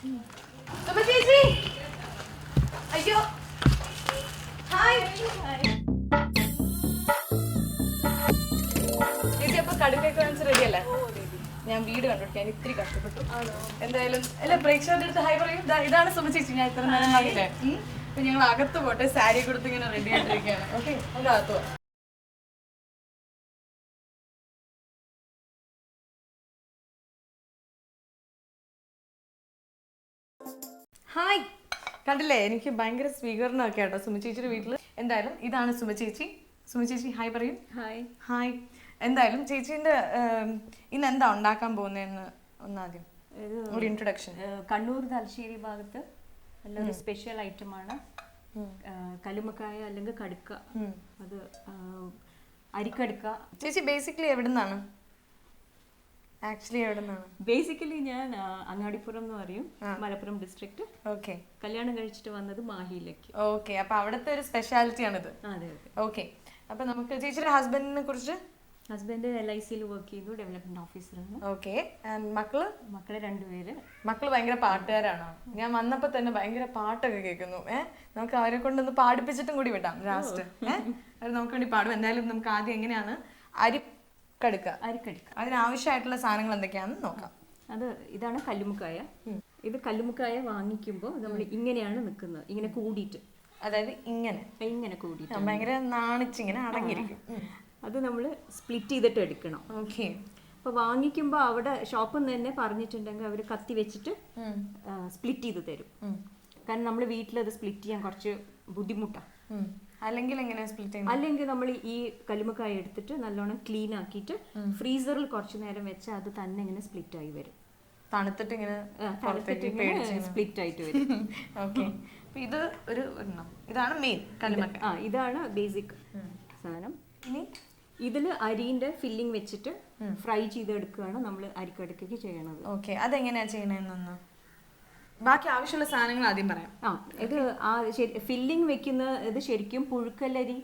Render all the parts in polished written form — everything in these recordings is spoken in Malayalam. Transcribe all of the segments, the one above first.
സുമ ചേച്ചി അയ്യോ ഹായ് ചേച്ചി അപ്പൊ കടുക്കൊക്കെ റെഡി അല്ലേ? ഞാൻ വീട് കണ്ടുപിടിക്കാൻ ഇത്തിരി കഷ്ടപ്പെട്ടു. എന്തായാലും അല്ല പ്രേക്ഷകരുടെ അടുത്ത് ഹായ് പറയും. ഇതാണ് സുമ ചേച്ചി, ഞാൻ ഇത്ര നേരം പറഞ്ഞില്ലേ. അപ്പൊ ഞങ്ങൾ അകത്ത് പോട്ടെ, സാരി കൊടുത്ത് ഇങ്ങനെ റെഡി ആയിട്ടിരിക്കുകയാണ്. ഓക്കെ, നമുക്ക് അകത്ത് പോവാം. ഹായ്, കണ്ടില്ലേ എനിക്ക് ഭയങ്കര സ്വീകരണമൊക്കെ കേട്ടോ സുമ ചേച്ചിയുടെ വീട്ടിൽ. എന്തായാലും ഇതാണ് സുമ ചേച്ചി. സുമ ചേച്ചി ഹായ് പറയും. Hi hi. എന്തായാലും ചേച്ചീൻ്റെ ഇന്ന് എന്താ ഉണ്ടാക്കാൻ പോകുന്നതെന്ന് ഒന്നാദ്യം ഒരു ഇൻട്രൊഡക്ഷൻ. കണ്ണൂർ തലശ്ശേരി ഭാഗത്ത് നല്ലൊരു സ്പെഷ്യൽ ഐറ്റമാണ് കല്ലുമ്മക്കായ അല്ലെങ്കിൽ കടുക്ക. അത് അരിക്കടുക്ക. ചേച്ചി ബേസിക്കലി എവിടെ നിന്നാണ്? ആക്ച്വലി എവിടെ നിന്നാണ്? ബേസിക്കലി ഞാൻ അങ്ങാടിപ്പുറം എന്ന് പറയും, മലപ്പുറം ഡിസ്ട്രിക്ട്. ഓക്കെ. കല്യാണം കഴിച്ചിട്ട് വന്നത് മാഹിയിലേക്ക്. ഓക്കെ, അപ്പൊ അവിടുത്തെ ഒരു സ്പെഷ്യാലിറ്റി ആണിത്. അതെ അതെ. ഓക്കെ, അപ്പൊ നമുക്ക് ചേച്ചിയുടെ ഹസ്ബൻഡിനെ കുറിച്ച്. ഹസ്ബൻഡ് LIC വർക്ക് ചെയ്തു, ഡെവലപ്മെന്റ് ഓഫീസറാണ്. ഓക്കെ. മക്കള്? മക്കളെ 2 പേര്. മക്കള് ഭയങ്കര പാട്ടുകാരാണോ? ഞാൻ വന്നപ്പോ തന്നെ ഭയങ്കര പാട്ടൊക്കെ കേൾക്കുന്നു. നമുക്ക് അവരെ കൊണ്ടൊന്ന് പാടിപ്പിച്ചിട്ടും കൂടി വിടാം ലാസ്റ്റ്. അവർ നമുക്ക് വേണ്ടി പാടും. എന്തായാലും നമുക്ക് ആദ്യം എങ്ങനെയാണ് അരിക്കടുക്ക അതിനാവശ്യമായിട്ടുള്ള സാധനങ്ങൾ എന്തൊക്കെയാണെന്ന് നോക്കാം. ഇതാണ് കല്ലുമുക്കായ. ഇത് കല്ലുമുക്കായ വാങ്ങിക്കുമ്പോൾ നമ്മൾ ഇങ്ങനെയാണ് നിൽക്കുന്നത്, ഇങ്ങനെ കൂടിയിട്ട്. അതായത് ഇങ്ങനെ കൂടിയിട്ട് ഭയങ്കര നാണിച്ചിങ്ങനെ അടങ്ങിയിരിക്കും. അത് നമ്മൾ സ്പ്ലിറ്റ് ചെയ്തിട്ട് എടുക്കണം. ഓക്കെ. അപ്പോൾ വാങ്ങിക്കുമ്പോൾ അവിടെ ഷോപ്പിൽ നിന്ന് തന്നെ പറഞ്ഞിട്ടുണ്ടെങ്കിൽ അവർ കത്തി വെച്ചിട്ട് സ്പ്ലിറ്റ് ചെയ്ത് തരും. കാരണം നമ്മൾ വീട്ടിലത് സ്പ്ലിറ്റ് ചെയ്യാൻ കുറച്ച് ബുദ്ധിമുട്ടാണ്. അല്ലെങ്കിൽ എങ്ങനെ സ്പ്ലിറ്റ് ചെയ്യുന്നത്? അല്ലെങ്കിൽ നമ്മൾ ഈ കല്ലുമ്മക്കായ എടുത്തിട്ട് നല്ലോണം ക്ലീൻ ആക്കിയിട്ട് ഫ്രീസറിൽ കുറച്ച് നേരം വെച്ചാൽ അത് തന്നെ ഇങ്ങനെ സ്പ്ലിറ്റ് ആയി വരും. തണുത്തിട്ട് ഇങ്ങനെ സ്പ്ലിറ്റ് ആയിട്ട് വരും. ഓക്കെ. ഇത് ഒരു ഇതാണ് മെയിൻ കല്ലുമ്മക്ക. ഇതാണ് ബേസിക് സാധനം. ഇനി ഇതിൽ അരിന്റെ ഫില്ലിംഗ് വെച്ചിട്ട് ഫ്രൈ ചെയ്തെടുക്കുകയാണ് നമ്മൾ അരിക്കടുക്കയ്ക്ക് ചെയ്യണത്. ഓക്കെ, അതെങ്ങനെയാ ചെയ്യണമെന്നൊന്ന് ബാക്കി ആവശ്യമുള്ള സാധനങ്ങൾ ആദ്യം പറയാം. ഇത് ഫില്ലിംഗ് വെക്കുന്ന ഇത് ശരിക്കും പുഴുക്കലരി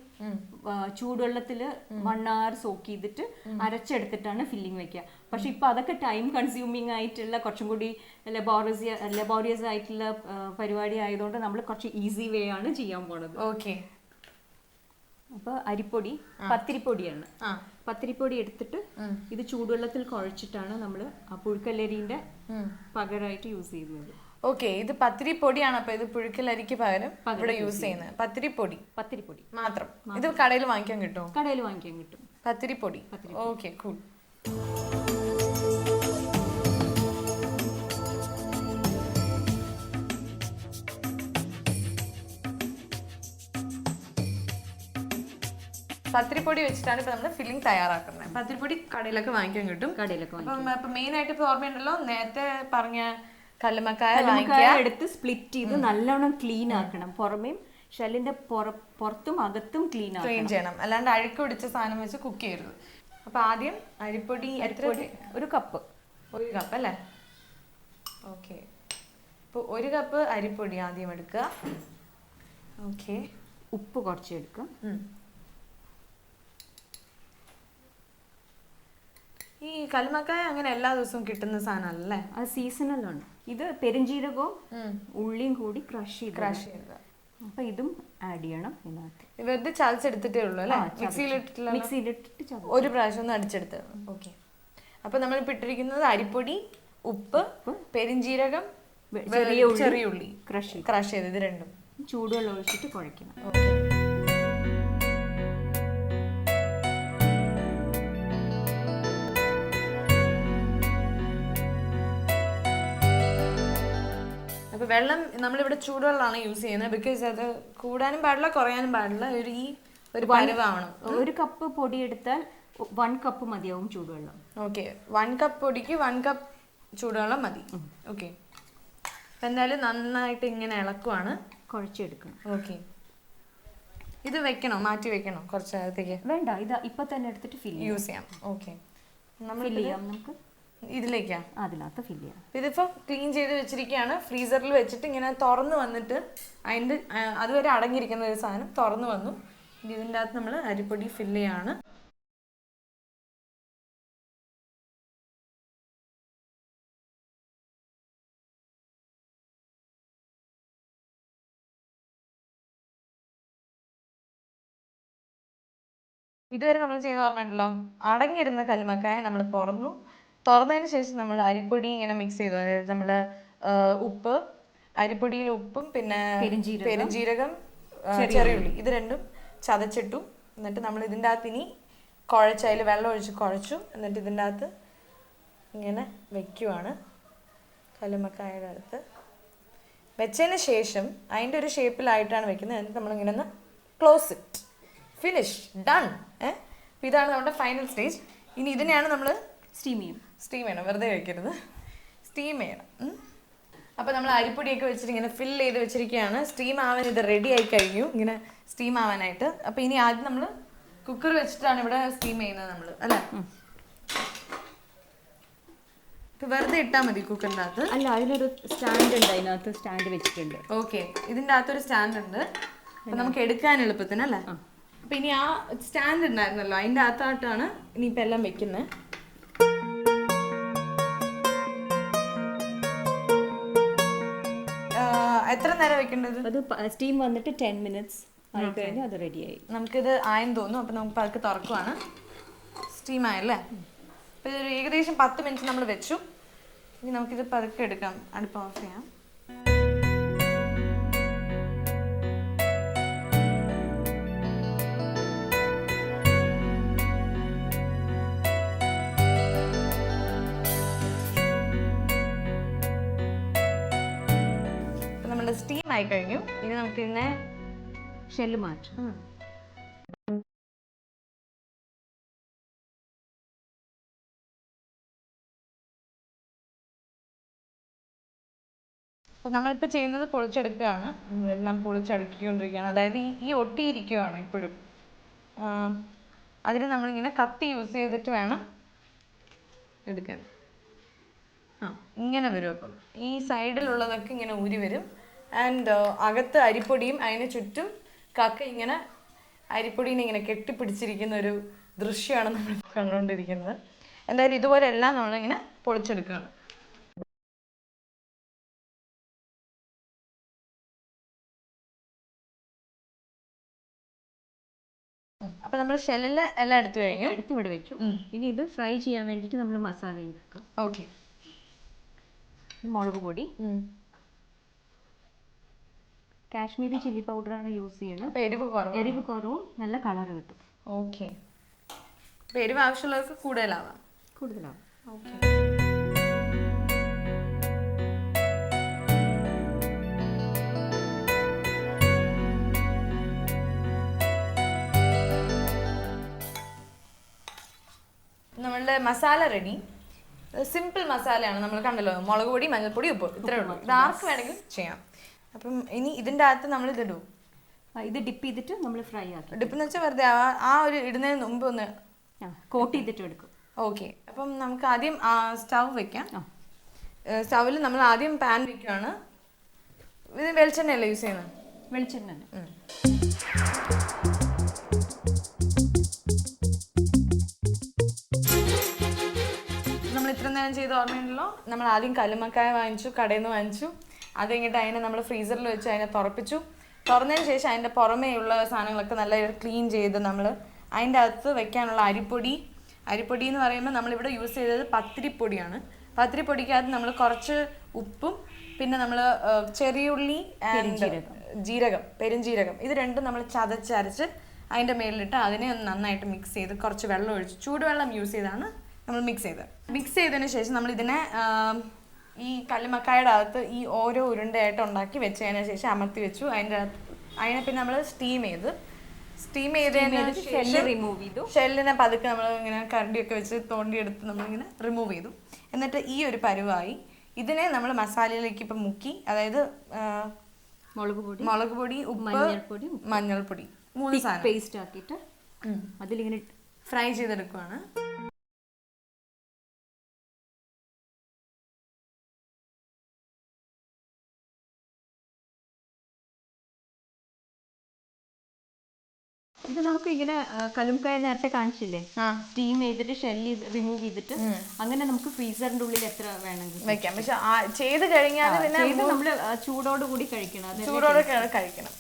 ചൂടുവെള്ളത്തിൽ 1 hour സോക്ക് ചെയ്തിട്ട് അരച്ചെടുത്തിട്ടാണ് ഫില്ലിംഗ് വെക്കുക. പക്ഷെ ഇപ്പൊ അതൊക്കെ ടൈം കൺസ്യൂമിങ് ആയിട്ടുള്ള കുറച്ചും കൂടി ലബോറിയസ് ആയിട്ടുള്ള പരിപാടി ആയതുകൊണ്ട് നമ്മൾ കുറച്ച് ഈസി വേ ആണ് ചെയ്യാൻ പോണത്. ഓക്കെ. അപ്പൊ അരിപ്പൊടി പത്തിരിപ്പൊടിയാണ്. പത്തിരിപ്പൊടി എടുത്തിട്ട് ഇത് ചൂടുവെള്ളത്തിൽ കുഴച്ചിട്ടാണ് നമ്മൾ ആ പുഴുക്കലരിന്റെ പകരമായിട്ട് യൂസ് ചെയ്യുന്നത്. ഓക്കെ, ഇത് പത്തിരിപ്പൊടിയാണ്. അപ്പൊ ഇത് പുഴുക്കലരിക്ക് പകരം ഇവിടെ യൂസ് ചെയ്യുന്നത് പത്തിരിപ്പൊടി മാത്രം. ഇത് കടയിൽ വാങ്ങിക്കാൻ കിട്ടുമോ? കടയിൽ വാങ്ങിക്കാൻ കിട്ടും പത്തിരിപ്പൊടി. Okay, cool. പത്തിരിപ്പൊടി വെച്ചിട്ടാണ് ഇപ്പൊ നമ്മൾ ഫില്ലിംഗ് തയ്യാറാക്കുന്നത്. പത്തിരിപ്പൊടി കടയിലൊക്കെ വാങ്ങിക്കാൻ കിട്ടും. അപ്പം മെയിൻ ആയിട്ട് ഇപ്പൊ ഓർമ്മയുണ്ടല്ലോ നേരത്തെ പറഞ്ഞ കല്ലുമ്മക്കായ എടുത്ത് സ്പ്ലിറ്റ് ചെയ്ത് നല്ലോണം ക്ലീൻ ആക്കണം. പുറമേയും ഷെല്ലിന്റെ പുറത്തും അകത്തും ക്ലീൻ ചെയ്യണം. അല്ലാണ്ട് അഴുക്ക് പിടിച്ച സാധനം വെച്ച് കുക്ക് ചെയ്യരുത്. അപ്പൊ ആദ്യം അരിപ്പൊടി ഒരു കപ്പ് അല്ലേ? ഓക്കെ. ഇപ്പൊ 1 കപ്പ് അരിപ്പൊടി ആദ്യം എടുക്കുക. ഓക്കെ. ഉപ്പ് കുറച്ച് എടുക്കുക. ഈ കല്ലുമ്മക്കായ അങ്ങനെ എല്ലാ ദിവസവും കിട്ടുന്ന സാധനമല്ലേ? അത് സീസണലാണ്. ഇത് പെരുംജീരകവും ഉള്ളിയും കൂടി ക്രഷ് ചെയ്ത് അപ്പൊ ഇതും ആഡ് ചെയ്യണം ഇതിനകത്ത്. വെറുതെ ചതച്ചെടുത്തിട്ടേ ഉള്ളൂ അല്ലേ? മിക്സിയിലിട്ടിട്ട് ഒരു പ്രാവശ്യം ഒന്ന് അടിച്ചെടുത്ത്. ഓക്കെ. അപ്പൊ നമ്മളിപ്പോ ഇട്ടിരിക്കുന്നത് അരിപ്പൊടി, ഉപ്പ്, പെരുംജീരകം, ചെറിയ ഉള്ളി ക്രഷ് ചെയ്ത് ഇത് രണ്ടും ചൂടുവെള്ളം ഒഴിച്ചിട്ട് കുഴക്കണം. ഓക്കെ. അപ്പൊ വെള്ളം നമ്മളിവിടെ ചൂടുവെള്ളമാണ് യൂസ് ചെയ്യുന്നത്. ബിക്കോസ് അത് കൂടാനും പാടില്ല കുറയാനും പാടില്ല. ഒരു പരുവാവണം. 1 കപ്പ് പൊടി എടുത്താൽ 1 കപ്പ് മതിയാവും ചൂടുവെള്ളം. ഓക്കെ. 1 കപ്പ് പൊടിക്ക് 1 കപ്പ് ചൂടുവെള്ളം മതി. ഓക്കെ. അപ്പൊ എന്തായാലും നന്നായിട്ട് ഇങ്ങനെ ഇളക്കുവാണ്, കുഴച്ചെടുക്കണം. ഓക്കെ. ഇത് വെക്കണോ, മാറ്റി വെക്കണോ കുറച്ച് നേരത്തേക്ക്? വേണ്ട, ഇത് ഇപ്പൊ തന്നെ എടുത്തിട്ട് യൂസ് ചെയ്യാം. ഓക്കെ. നമുക്ക് ഇതിലേക്കാ അതിനകത്ത് ഫില്ല് ചെയ്യാം. ഇതിപ്പോ ക്ലീൻ ചെയ്ത് വെച്ചിരിക്കുകയാണ്. ഫ്രീസറിൽ വെച്ചിട്ട് ഇങ്ങനെ തുറന്നു വന്നിട്ട് അതിന്റെ അതുവരെ അടങ്ങിയിരിക്കുന്ന ഒരു സാധനം തുറന്നു വന്നു. ഇതിൻ്റെ അകത്ത് നമ്മൾ അരിപ്പൊടി ഫില്ല് ചെയ്യാണ്. ഇതുവരെ നമ്മൾ ചെയ്ത ഓർമ്മയുണ്ടല്ലോ, അടങ്ങിയിരുന്ന കല്ലുമ്മക്കായ നമ്മൾ തുറന്നതിന് ശേഷം നമ്മൾ അരിപ്പൊടി ഇങ്ങനെ മിക്സ് ചെയ്തു. അതായത് നമ്മൾ ഉപ്പ്, അരിപ്പൊടിയിൽ ഉപ്പും പിന്നെ പെരുംജീരകം, ചെറിയുള്ളി ഇത് രണ്ടും ചതച്ചിട്ടു. എന്നിട്ട് നമ്മൾ ഇതിൻ്റെ അകത്ത് ഇനി അതിൽ വെള്ളം ഒഴിച്ച് കുഴച്ചു. എന്നിട്ട് ഇതിൻ്റെ അകത്ത് ഇങ്ങനെ വെക്കുവാണ്. കല്ലുമ്മക്കായയുടെ അടുത്ത് വെച്ചതിന് ശേഷം അതിൻ്റെ ഒരു ഷേപ്പിലായിട്ടാണ് വെക്കുന്നത്. എന്നിട്ട് നമ്മളിങ്ങനെ ഒന്ന് ക്ലോസ് ഇറ്റ്, ഫിനിഷ്, ഡൺ. അപ്പോൾ ഇതാണ് നമ്മുടെ ഫൈനൽ സ്റ്റേജ്. ഇനി ഇതിനെയാണ് നമ്മൾ സ്റ്റീം ചെയ്യണം, വെറുതെ വയ്ക്കരുത്, സ്റ്റീം ചെയ്യണം. അപ്പോൾ നമ്മൾ അരിപ്പൊടിയൊക്കെ വെച്ചിട്ട് ഇങ്ങനെ ഫില്ല് ചെയ്ത് വെച്ചിരിക്കുകയാണ്. സ്റ്റീം ആവാൻ ഇത് റെഡി ആയി കഴിഞ്ഞു, ഇങ്ങനെ സ്റ്റീം ആവാനായിട്ട്. അപ്പോൾ ഇനി ആദ്യം നമ്മൾ കുക്കർ വെച്ചിട്ടാണ് ഇവിടെ സ്റ്റീം ചെയ്യുന്നത് നമ്മൾ, അല്ലേ? ഇപ്പം വെറുതെ ഇട്ടാൽ മതി കുക്കറിൻ്റെ അകത്ത്? അല്ല, അതിനൊരു സ്റ്റാൻഡ് ഉണ്ട്, അതിനകത്ത് സ്റ്റാൻഡ് വെച്ചിട്ടുണ്ട്. ഓക്കെ, ഇതിൻ്റെ അകത്തൊരു സ്റ്റാൻഡ് ഉണ്ട്, അപ്പം നമുക്ക് എടുക്കാൻ എളുപ്പത്തിന്, അല്ലേ? അപ്പം ഇനി ആ സ്റ്റാൻഡ് ഉണ്ടായിരുന്നല്ലോ, അതിൻ്റെ അകത്തോട്ടാണ് ഇനിയിപ്പോൾ എല്ലാം വെക്കുന്നത്. എത്ര നേരം വെക്കേണ്ടത്? അത് സ്റ്റീം വന്നിട്ട് 10 minutes ആയി കഴിഞ്ഞാൽ അത് റെഡിയായി. നമുക്കിത് ആയെന്ന് തോന്നുന്നു. അപ്പം നമുക്ക് പതുക്കെ തുറക്കുവാണ്. സ്റ്റീം ആയല്ലേ? അപ്പോൾ ഇതൊരു ഏകദേശം 10 minutes നമ്മൾ വെച്ചു. ഇനി നമുക്കിത് പതുക്കെ എടുക്കാം. അടുപ്പ് ഓഫ് ചെയ്യാം. സ്റ്റീം ആയി കഴിഞ്ഞു. ഇനി നമുക്ക് ഇതിനെ ഷെല്ല് മാറ്റാം. അപ്പോൾ നമ്മളിപ്പോൾ ചെയ്യുന്നത് പൊളിച്ചെടുക്കുകയാണ്. എല്ലാം പൊളിച്ചടുക്കിക്കൊണ്ടിരിക്കുകയാണ്. അതായത് ഈ ഒട്ടിയിരിക്കുകയാണ് ഇപ്പോഴും. അതിന് നമ്മളിങ്ങനെ കത്തി യൂസ് ചെയ്തിട്ട് വേണം എടുക്കാൻ. ഇങ്ങനെ വരും. അപ്പം ഈ സൈഡിലുള്ളതൊക്കെ ഇങ്ങനെ ഊരി വരും. ആൻഡ് അകത്ത് അരിപ്പൊടിയും അതിന് ചുറ്റും കക്ക ഇങ്ങനെ അരിപ്പൊടീനെ ഇങ്ങനെ കെട്ടിപ്പിടിച്ചിരിക്കുന്ന ഒരു ദൃശ്യമാണ് നമ്മൾ കണ്ടുകൊണ്ടിരിക്കുന്നത്. എന്തായാലും ഇതുപോലെ എല്ലാം നമ്മളിങ്ങനെ പൊളിച്ചെടുക്കുകയാണ്. അപ്പം നമ്മൾ ഷെല്ലിൽ എല്ലാം എടുത്തു കഴിഞ്ഞു. എടുത്ത് ഇവിടെ വെച്ചു. ഇനി ഇത് ഫ്രൈ ചെയ്യാൻ വേണ്ടിയിട്ട് നമ്മൾ മസാല ഉണ്ടാക്കാം. ഓക്കെ, മുളക് പൊടി, കാശ്മീരി ചില്ലി പൗഡറാണ് യൂസ് ചെയ്യുന്നത്. എരിവ് കുറവും നല്ല കളർ കിട്ടും. ഓക്കെ, എരിവ് ആവശ്യമുള്ളവർക്ക് കൂടുതലാവാം. ഓക്കെ, നമ്മളുടെ മസാല റെഡി. സിമ്പിൾ മസാലയാണ്. നമ്മൾ കണ്ടല്ലോ, മുളക് പൊടി, മഞ്ഞൾപ്പൊടി, ഉപ്പ്, ഇത്രയേ ഉള്ളൂ. ഇത് ആർക്ക് വേണമെങ്കിലും ചെയ്യാം. അപ്പം ഇനി ഇതിൻ്റെ അകത്ത് നമ്മൾ ഇതിടും. ഇത് ഡിപ്പ് ചെയ്തിട്ട് നമ്മൾ ഫ്രൈ ആക്കി. ഡിപ്പ് എന്ന് വെച്ചാൽ വെറുതെ ആ ഒരു ഇടുന്നതിന് മുമ്പ് ഒന്ന് കോട്ട് ചെയ്തിട്ട് എടുക്കും. ഓക്കെ, അപ്പം നമുക്ക് ആദ്യം സ്റ്റൗ വെക്കാം. സ്റ്റൗവിൽ നമ്മൾ ആദ്യം പാൻ വെക്കുകയാണ്. ഇത് വെളിച്ചെണ്ണയല്ലേ യൂസ് ചെയ്യുന്നത്? വെളിച്ചെണ്ണ. നമ്മൾ ഇത്ര നേരം ചെയ്ത് ഓർമ്മയുണ്ടല്ലോ, നമ്മൾ ആദ്യം കല്ലുമ്മക്കായ വാങ്ങിച്ചു, കടയിൽ നിന്ന് വാങ്ങിച്ചു. അത് കഴിഞ്ഞിട്ട് അതിനെ നമ്മൾ ഫ്രീസറിൽ വെച്ച് അതിനെ തുറപ്പിച്ചു. തുറന്നതിന് ശേഷം അതിൻ്റെ പുറമേയുള്ള സാധനങ്ങളൊക്കെ നല്ല ക്ലീൻ ചെയ്ത് നമ്മൾ അതിൻ്റെ അകത്ത് വെക്കാനുള്ള അരിപ്പൊടി എന്ന് പറയുമ്പോൾ നമ്മളിവിടെ യൂസ് ചെയ്തത് പത്തിരിപ്പൊടിയാണ്. പത്തിരിപ്പൊടിക്കകത്ത് നമ്മൾ കുറച്ച് ഉപ്പും പിന്നെ നമ്മൾ ചെറിയുള്ളി, പെരുംജീരകം ഇത് രണ്ടും നമ്മൾ ചതച്ചരച്ച് അതിൻ്റെ മേലിലിട്ട് അതിനെ ഒന്ന് നന്നായിട്ട് മിക്സ് ചെയ്ത് കുറച്ച് വെള്ളം ഒഴിച്ച് ചൂടുവെള്ളം യൂസ് ചെയ്താണ് നമ്മൾ മിക്സ് ചെയ്തതിന് ശേഷം നമ്മൾ ഇതിനെ ഈ കല്ലുമ്മക്കായുടെ അകത്ത് ഈ ഓരോ ഉരുണ്ടയായിട്ട് ഉണ്ടാക്കി വെച്ചതിന് ശേഷം അമർത്തി വെച്ചു. അതിനെ പിന്നെ നമ്മൾ സ്റ്റീം ചെയ്തതിന് ഷെല്ലിനെ പതുക്കെ നമ്മൾ ഇങ്ങനെ കരണ്ടിയൊക്കെ വെച്ച് തോണ്ടിയെടുത്ത് നമ്മളിങ്ങനെ റിമൂവ് ചെയ്തു. എന്നിട്ട് ഈ ഒരു പരുവായി ഇതിനെ നമ്മൾ മസാലയിലേക്ക് ഇപ്പം മുക്കി. അതായത് മുളക് പൊടി, ഉപ്പ്, മഞ്ഞൾപ്പൊടി 3 സാധനം പേസ്റ്റ് ആക്കിയിട്ട് അതിലിങ്ങനെ ഫ്രൈ ചെയ്തെടുക്കുവാണ്. ഇത് നമുക്ക് ഇങ്ങനെ കല്ലുമ്മക്കായ നേരത്തെ കാണിച്ചില്ലേ, സ്റ്റീം ചെയ്തിട്ട് ഷെല്ല് റിമൂവ് ചെയ്തിട്ട് അങ്ങനെ നമുക്ക് ഫ്രീസറിന്റെ ഉള്ളിൽ എത്ര വേണമെങ്കിൽ വെക്കാം. പക്ഷെ ചെയ്ത് കഴിഞ്ഞാൽ നമ്മള് ചൂടോട് കൂടി കഴിക്കണം. ചൂടോടെ കഴിക്കണം.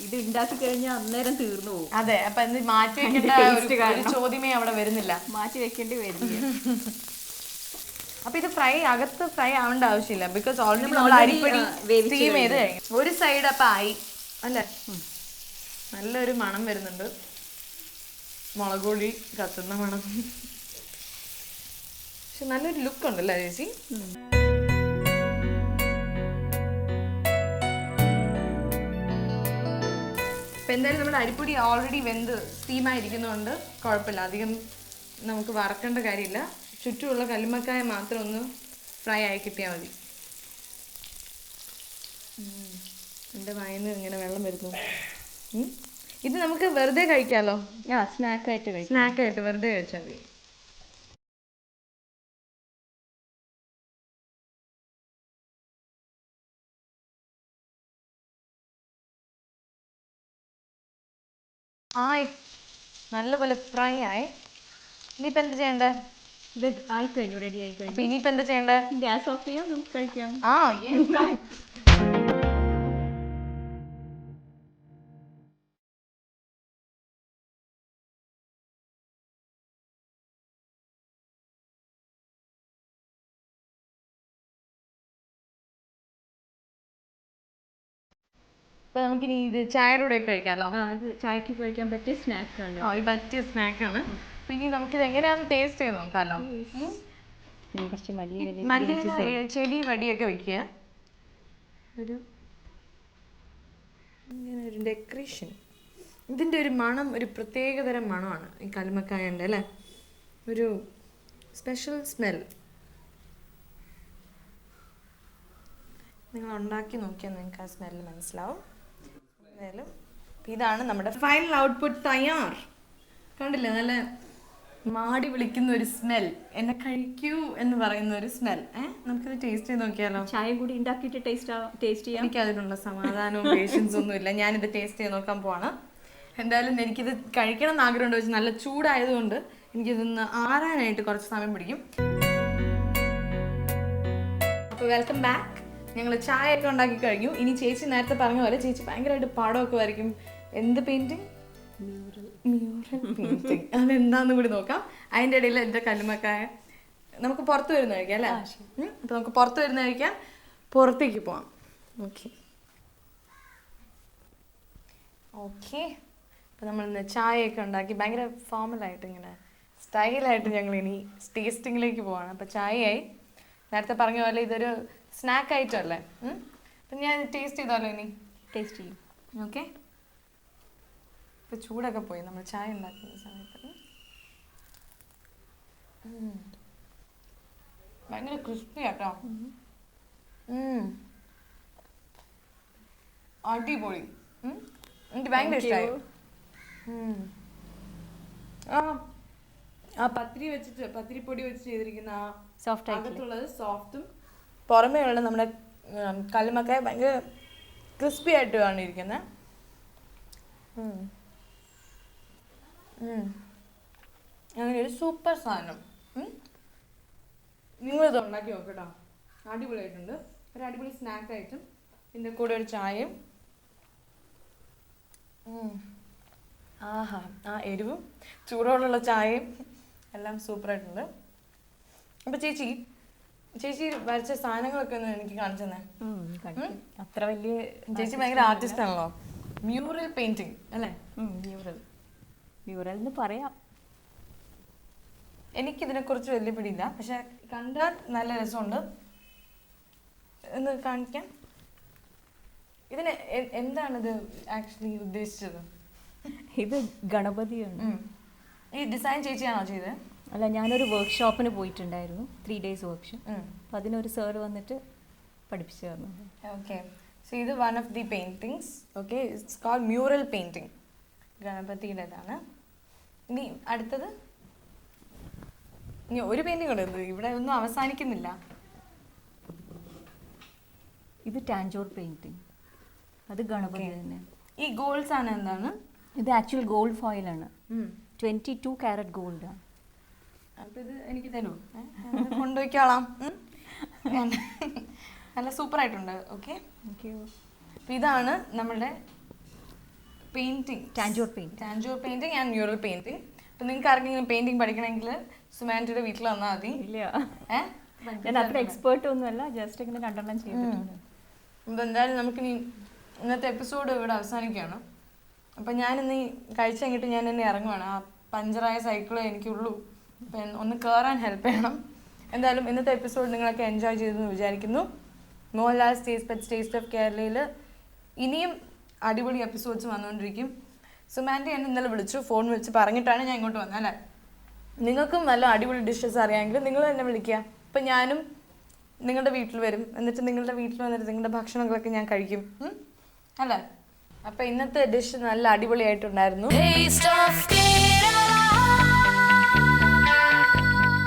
ഇത് ഉണ്ടാക്കി കഴിഞ്ഞാൽ അന്നേരം തീർന്നു പോകും. അതെ, അപ്പൊ എന്ത് മാറ്റി വെക്കേണ്ട ഒരു ചോദ്യമേ അവിടെ വരുന്നില്ല. മാറ്റി വെക്കേണ്ടി വരില്ല. അപ്പൊ ഇത് അകത്ത് ഫ്രൈ ആവേണ്ട ആവശ്യമില്ല, ബിക്കോസ് ഓൾറെഡി നമ്മൾ അരിപ്പൊടി സ്റ്റീം ചെയ്ത് കഴിഞ്ഞു. ഒരു സൈഡ് അപ്പൊ ആയി അല്ലേ, നല്ലൊരു മണം വരുന്നുണ്ട്, മുളക് പൊടി കത്തുന്ന മണം. പക്ഷെ നല്ലൊരു ലുക്ക് ഉണ്ടല്ലേ ചേച്ചി. അപ്പം എന്തായാലും നമ്മുടെ അരിപ്പൊടി ഓൾറെഡി വെന്ത് സ്റ്റീമായിരിക്കുന്നതുകൊണ്ട് കുഴപ്പമില്ല, അധികം നമുക്ക് വറക്കേണ്ട കാര്യമില്ല. ചുറ്റുമുള്ള കല്ലുമ്മക്കായ മാത്രം ഒന്ന് ഫ്രൈ ആയി കിട്ടിയാൽ മതി. എൻ്റെ വായന്ന് ഇങ്ങനെ വെള്ളം വരുന്നു. ഇത് നമുക്ക് വെറുതെ കഴിക്കാമല്ലോ, സ്നാക്കായിട്ട് വെറുതെ കഴിച്ചാൽ മതി. ആയി നല്ലപോലെ ഫ്രൈ ആയി. ഇനിയിപ്പോൾ എന്താ ചെയ്യണ്ടേ? ഇത് ആയി കഴിഞ്ഞു, റെഡി ആയി കഴിഞ്ഞു. അപ്പം ഇനിയിപ്പോൾ എന്താ ചെയ്യണ്ടേ? ഗ്യാസ് ഓഫ് ചെയ്യാം, നമുക്ക് കഴിക്കാം. അപ്പം നമുക്കിനി ഇത് ചായയുടെ കൂടെ കഴിക്കാമല്ലോ. അത് ചായക്ക് കഴിക്കാൻ പറ്റിയ സ്നാക്കാണ്. ഒരു പറ്റിയ സ്നാക്കാണ്. അപ്പം ഇനി നമുക്കിത് എങ്ങനെയാണെന്ന് ടേസ്റ്റ് ചെയ്ത് നോക്കാമല്ലോ. കുറച്ച് മല്ലിയില ചെടി വടിയൊക്കെ വയ്ക്കുക. ഇങ്ങനെ ഒരു ഡെക്കറേഷൻ. ഇതിൻ്റെ ഒരു മണം ഒരു പ്രത്യേകതരം മണമാണ് ഈ കല്ലുമ്മക്കായൻ്റെ അല്ലേ, ഒരു സ്പെഷ്യൽ സ്മെൽ. നിങ്ങൾ ഉണ്ടാക്കി നോക്കിയാൽ നിങ്ങൾക്ക് ആ സ്മെല്ല് മനസ്സിലാവും. എന്തായാലും ഇതാണ് നമ്മുടെ ഫൈനൽ ഔട്ട്പുട്ട് തയ്യാർ. കണ്ടില്ലേ, നല്ല മാടി വിളിക്കുന്ന ഒരു സ്മെൽ, എന്നെ കഴിക്കൂ എന്ന് പറയുന്ന ഒരു സ്മെൽ. നമുക്കിത് ടേസ്റ്റ് ചെയ്ത് നോക്കിയാലോ? ചായ കൂടി ഉണ്ടാക്കിയിട്ട് ടേസ്റ്റ് ചെയ്യാം. എനിക്ക് അതിനുള്ള സമാധാനവും പേഷ്യൻസും ഒന്നും ഇല്ല. ഞാനിത് ടേസ്റ്റ് ചെയ്ത് നോക്കാൻ പോവാണ്. എന്തായാലും എനിക്കിത് കഴിക്കണം എന്ന് ആഗ്രഹമുണ്ട്, വെച്ച് നല്ല ചൂടായതുകൊണ്ട് എനിക്കിതൊന്ന് ആറാനായിട്ട് കുറച്ച് സമയം പിടിക്കും. അപ്പോൾ വെൽക്കം ബാക്ക്. ഞങ്ങൾ ചായയൊക്കെ ഉണ്ടാക്കി കഴിഞ്ഞു. ഇനി ചേച്ചി നേരത്തെ പറഞ്ഞ പോലെ ചേച്ചി ഭയങ്കരമായിട്ട് പടമൊക്കെ വരയ്ക്കും. എന്ത് പെയിന്റിങ്? Mural painting. അതെന്താന്ന് കൂടി നോക്കാം. അതിൻ്റെ ഇടയിൽ എൻ്റെ കല്ലുമ്മക്കായ നമുക്ക് പുറത്ത് വരുന്ന കഴിക്കാം അല്ലേ? അപ്പം നമുക്ക് പുറത്ത് വരുന്ന കഴിക്കാം, പുറത്തേക്ക് പോവാം. ഓക്കെ ഓക്കെ അപ്പം നമ്മളിന്ന് ചായയൊക്കെ ഉണ്ടാക്കി ഭയങ്കര ഫോമലായിട്ട് ഇങ്ങനെ സ്റ്റൈലായിട്ട് ഞങ്ങൾ ഇനി ടേസ്റ്റിങ്ങിലേക്ക് പോവാണ്. അപ്പം ചായയായി. നേരത്തെ പറഞ്ഞ പോലെ ഇതൊരു സ്നാക്ക് ഐറ്റം അല്ലേ? അപ്പം ഞാൻ ടേസ്റ്റ് ചെയ്താലോ? ഇനി ടേസ്റ്റ് ചെയ്യും. ഓക്കെ. ഇപ്പം ചൂടൊക്കെ പോയി നമ്മൾ ചായ ഉണ്ടാക്കുന്ന സമയത്ത്. ഭയങ്കര ക്രിസ്പി ആട്ടോ. അടിപൊളി. എനിക്ക് ഭയങ്കര ഇഷ്ടമായി. ആ പത്തിരിപ്പൊടി വെച്ച് ചെയ്തിരിക്കുന്ന സോഫ്റ്റ് അകത്തുള്ളത് സോഫ്റ്റും പുറമേ ഉള്ള നമ്മുടെ കല്ലുമ്മക്കായ ഭയങ്കര ക്രിസ്പി ആയിട്ടാണ് ഇരിക്കുന്നത്. അങ്ങനെ ഒരു സൂപ്പർ സാധനം. നിങ്ങളിത് ഉണ്ടാക്കി നോക്കട്ടോ, അടിപൊളിയായിട്ടുണ്ട്. ഒരു അടിപൊളി സ്നാക്ക് ആയിട്ടും ഇതിൻ്റെ കൂടെ ഒരു ചായയും. ആഹാ, ആ എരിവും ചൂടോടുള്ള ചായയും എല്ലാം സൂപ്പറായിട്ടുണ്ട്. അപ്പം ചേച്ചി വരച്ച സാധനങ്ങളൊക്കെ ഒന്ന് എനിക്ക് കാണിച്ചു തന്നെ. അത്ര വലിയ ചേച്ചി ഭയങ്കര ആർട്ടിസ്റ്റ് ആണല്ലോ. മ്യൂറൽ പെയിന്റിങ് അല്ലേ? മ്യൂറൽ എന്ന് പറയാം. എനിക്കിതിനെക്കുറിച്ച് വലിയ പിടിയില്ല, പക്ഷെ കണ്ടാൽ നല്ല രസമുണ്ട്. എന്ന് കാണിക്കാം. ഇതിന് എന്താണിത് ആക്ച്വലി ഉദ്ദേശിച്ചത്? ഇത് ഗണപതിയാണ്. ഈ ഡിസൈൻ ചേച്ചിയാണോ ചെയ്തത്? അല്ല, ഞാനൊരു വർക്ക്ഷോപ്പിന് പോയിട്ടുണ്ടായിരുന്നു, 3 days വർക്ക്ഷോപ്പ്. അപ്പം അതിനൊരു സാർ വന്നിട്ട് പഠിപ്പിച്ചു തന്നു. ഓക്കെ. സോ ഇത് one of the paintings. Okay, it's called mural painting. ഗണപതിയുടേതാണ്. ഇനി അടുത്തത് ഇനി ഒരു പെയിൻറ്റിങ് ഉണ്ട്. ഇവിടെ ഒന്നും അവസാനിക്കുന്നില്ല. ഇത് ടാഞ്ചോർ പെയിൻറ്റിങ്, അത് ഗണപതി തന്നെ. ഈ ഗോൾഡ് സാധനം എന്താണ്? ഇത് ആക്ച്വൽ ഗോൾഡ് ഫോയിലാണ്. 22 karat ഗോൾഡാണ്. അപ്പം ഇത് എനിക്ക് തരൂ, കൊണ്ടുപോയിക്കോളാം. നല്ല സൂപ്പറായിട്ടുണ്ട്. ഓക്കെ, അപ്പം ഇതാണ് നമ്മളുടെ painting, Tanjore painting and mural painting. അപ്പൊ നിങ്ങൾക്ക് ആർക്കെങ്കിലും പെയിന്റിങ് പഠിക്കണമെങ്കിൽ സുമാൻറ്റിയുടെ വീട്ടിൽ വന്നാൽ മതി. ഇല്ല, ഞാൻ അത്ര എക്സ്പേർട്ട് ഒന്നുമല്ല, ജസ്റ്റ് ഇങ്ങനെ രണ്ടെണ്ണം ചെയ്തിട്ടുണ്ട്. അപ്പോൾ എന്തായാലും നമുക്കിനി ഇന്നത്തെ എപ്പിസോഡ് ഇവിടെ അവസാനിക്കുകയാണ്. അപ്പം ഞാനിന്ന് ഈ കഴിച്ച് കഴിഞ്ഞിട്ട് ഞാൻ എന്നെ ഇറങ്ങുവാണ്. ആ പഞ്ചറായ സൈക്കിളേ എനിക്കുള്ളൂ. അപ്പം ഒന്ന് കയറാൻ ഹെൽപ്പ് ചെയ്യണം. എന്തായാലും ഇന്നത്തെ എപ്പിസോഡ് നിങ്ങളൊക്കെ എൻജോയ് ചെയ്തെന്ന് വിചാരിക്കുന്നു. മോഹൻലാൽസ് ടേസ്റ്റ് ഓഫ് കേരളയിൽ ഇനിയും അടിപൊളി എപ്പിസോഡ്സ് വന്നുകൊണ്ടിരിക്കും. സുമാൻറ്റി എന്നെ ഇന്നലെ വിളിച്ചു, ഫോൺ വിളിച്ച് പറഞ്ഞിട്ടാണ് ഞാൻ ഇങ്ങോട്ട് വന്നത് അല്ലേ. നിങ്ങൾക്കും നല്ല അടിപൊളി ഡിഷസ് അറിയാമെങ്കിൽ നിങ്ങൾ എന്നെ വിളിക്കുക. അപ്പം ഞാനും നിങ്ങളുടെ വീട്ടിൽ വരും. എന്നിട്ട് നിങ്ങളുടെ വീട്ടിൽ വന്നിട്ട് നിങ്ങളുടെ ഭക്ഷണങ്ങളൊക്കെ ഞാൻ കഴിക്കും അല്ലേ. അപ്പം ഇന്നത്തെ ഡിഷ് നല്ല അടിപൊളിയായിട്ടുണ്ടായിരുന്നു.